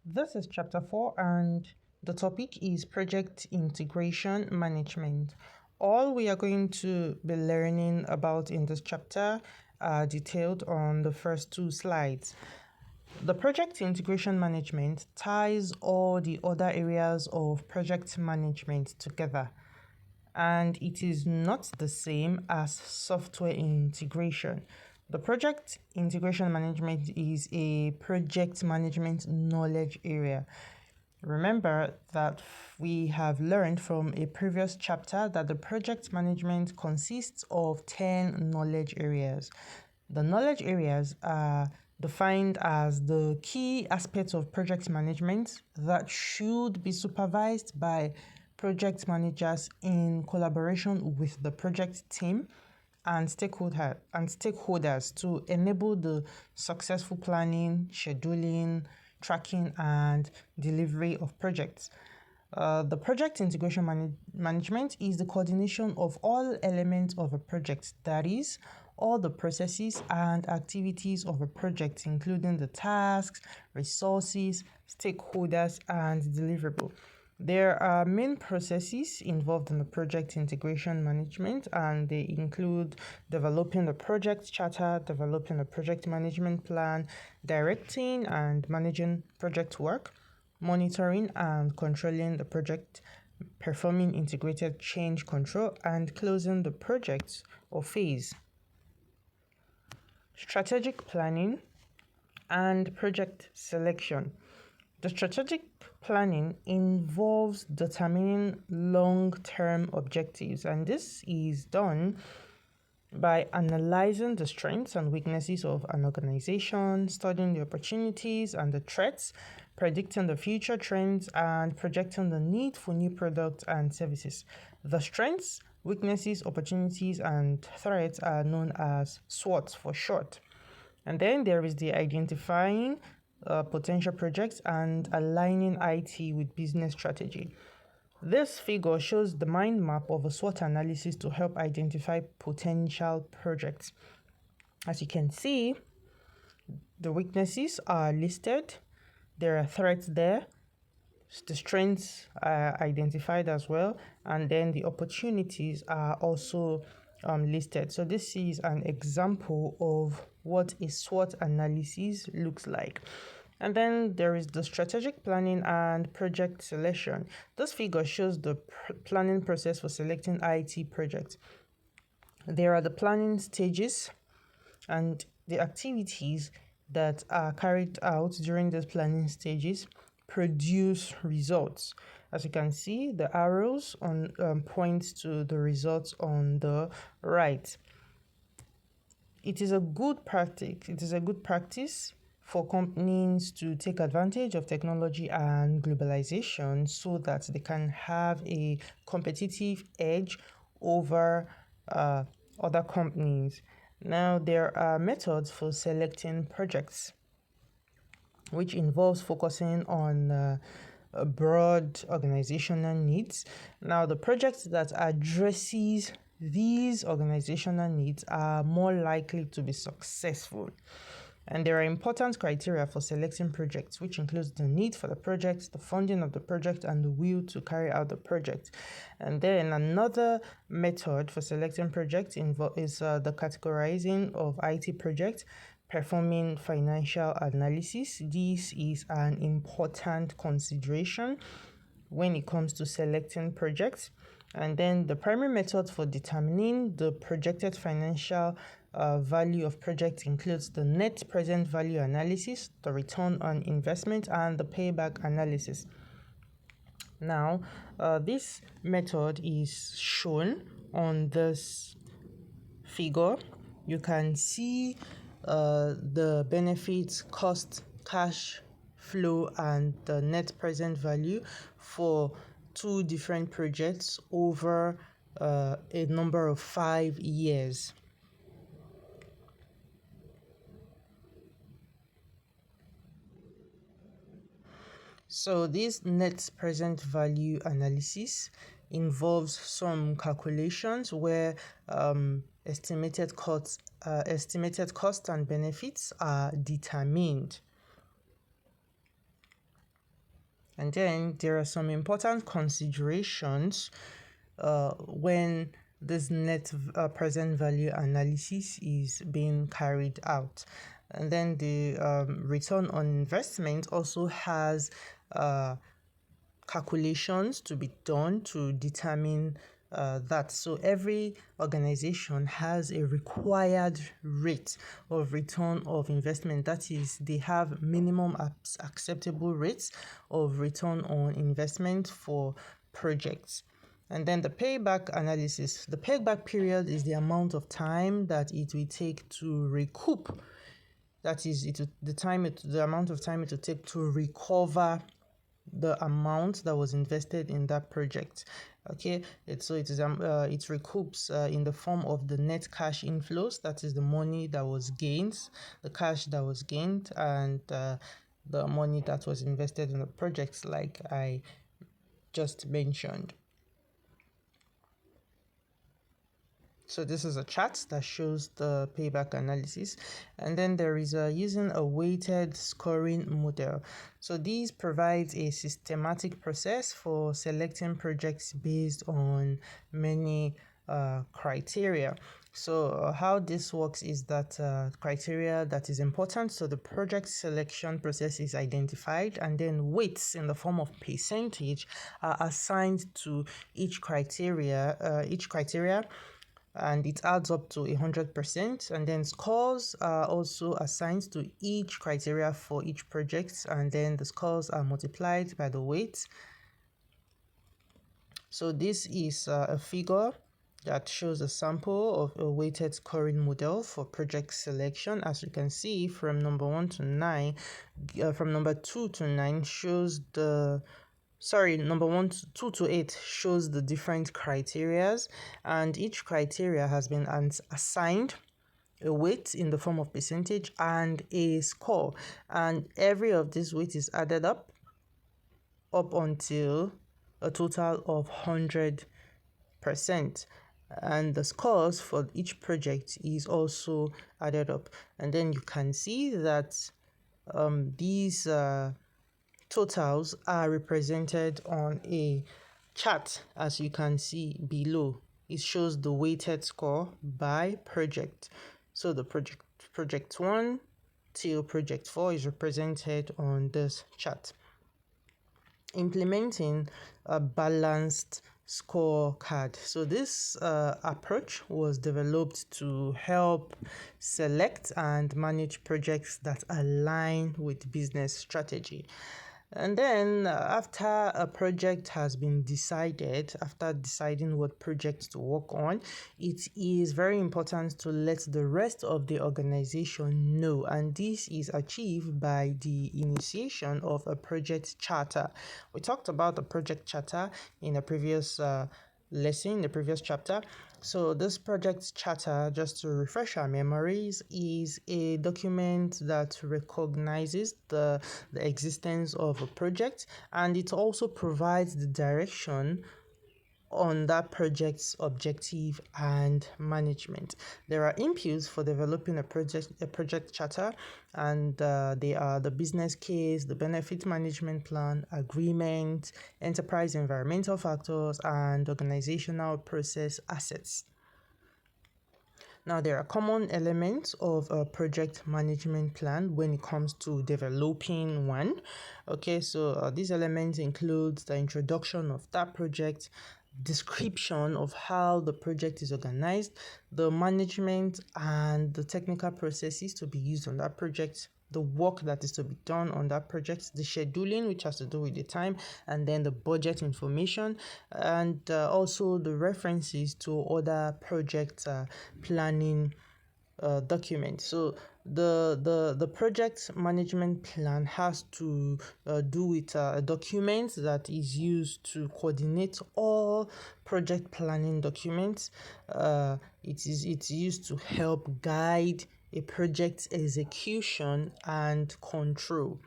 This is chapter 4, and the topic is project integration management. All we are going to be learning about in this chapter are detailed on the first two slides. The project integration management ties all the other areas of project management together, and it is not the same as software integration. The project integration management is a project management knowledge area. Remember that we have learned from a previous chapter that the project management consists of 10 knowledge areas. The knowledge areas are defined as the key aspects of project management that should be supervised by project managers in collaboration with the project team and stakeholders to enable the successful planning, scheduling, tracking, and delivery of projects. The project integration management is the coordination of all elements of a project, that is, all the processes and activities of a project, including the tasks, resources, stakeholders, and deliverable. There are main processes involved in the project integration management, and they include developing the project charter, developing a project management plan, directing and managing project work, monitoring and controlling the project, performing integrated change control, and closing the project or phase. Strategic planning and project selection. The strategic planning involves determining long-term objectives, and this is done by analyzing the strengths and weaknesses of an organization, studying the opportunities and the threats, predicting the future trends, and projecting the need for new products and services. The strengths, weaknesses, opportunities, and threats are known as SWOT for short. And then there is the identifying potential projects and aligning IT with business strategy. This figure shows the mind map of a SWOT analysis to help identify potential projects. As you can see, the weaknesses are listed. There are threats there. The strengths are identified as well. And then the opportunities are also listed. So this is an example of what a SWOT analysis looks like. And then there is the strategic planning and project selection. This figure shows the planning process for selecting IT projects. There are the planning stages and the activities that are carried out during these planning stages produce results. As you can see, the arrows on point to the results on the right. It is a good practice for companies to take advantage of technology and globalization so that they can have a competitive edge over other companies. Now, there are methods for selecting projects, which involves focusing on broad organizational needs. Now, the projects that addresses these organizational needs are more likely to be successful. And there are important criteria for selecting projects, which includes the need for the project, the funding of the project, and the will to carry out the project. And then another method for selecting projects is the categorizing of IT projects, performing financial analysis. This is an important consideration when it comes to selecting projects. And then the primary method for determining the projected financial value of project includes the net present value analysis, the return on investment, and the payback analysis. Now, this method is shown on this figure. You can see the benefits, cost, cash flow, and the net present value for two different projects over a number of 5 years. So this net present value analysis involves some calculations where estimated costs and benefits are determined. And then there are some important considerations when this net present value analysis is being carried out. And then the return on investment also has calculations to be done to determine that. So every organization has a required rate of return of investment. That is, they have minimum acceptable rates of return on investment for projects. And then the payback analysis. The payback period is the amount of time that it will take to recoup. That is, the amount of time it will take to recover the amount that was invested in that project. Okay, it recoups in the form of the net cash inflows. That is the money that was gained, the cash that was gained, and the money that was invested in the projects, like I just mentioned. So this is a chart that shows the payback analysis. And then there is using a weighted scoring model. So these provides a systematic process for selecting projects based on many criteria. So how this works is that criteria that is important. So the project selection process is identified, and then weights in the form of percentage are assigned to each criteria, and it adds up to 100%. And then scores are also assigned to each criteria for each project, and then the scores are multiplied by the weight. So this is a figure that shows a sample of a weighted scoring model for project selection. As you can see, from number 2 to 9 shows the number 2 to 8 shows the different criterias, and each criteria has been assigned a weight in the form of percentage and a score, and every of these weights is added up until a total of 100%, and the scores for each project is also added up. And then you can see that these totals are represented on a chart. As you can see below, it shows the weighted score by project. So the project 1 till project 4 is represented on this chart. Implementing a balanced scorecard. So this approach was developed to help select and manage projects that align with business strategy. And then after a project has been decided, after deciding what projects to work on, it is very important to let the rest of the organization know. And this is achieved by the initiation of a project charter. We talked about the project charter in a previous lesson, the previous chapter. So this project charter, just to refresh our memories, is a document that recognizes the existence of a project, and it also provides the direction on that project's objective and management. There are inputs for developing a project charter, and they are the business case, the benefit management plan, agreement, enterprise environmental factors, and organizational process assets. Now, there are common elements of a project management plan when it comes to developing one. Okay, so these elements include the introduction of that project, description of how the project is organized, the management and the technical processes to be used on that project, the work that is to be done on that project, the scheduling, which has to do with the time, and then the budget information, and also the references to other project planning documents. So the project management plan has to do with a document that is used to coordinate all project planning documents. It's used to help guide a project's execution and control.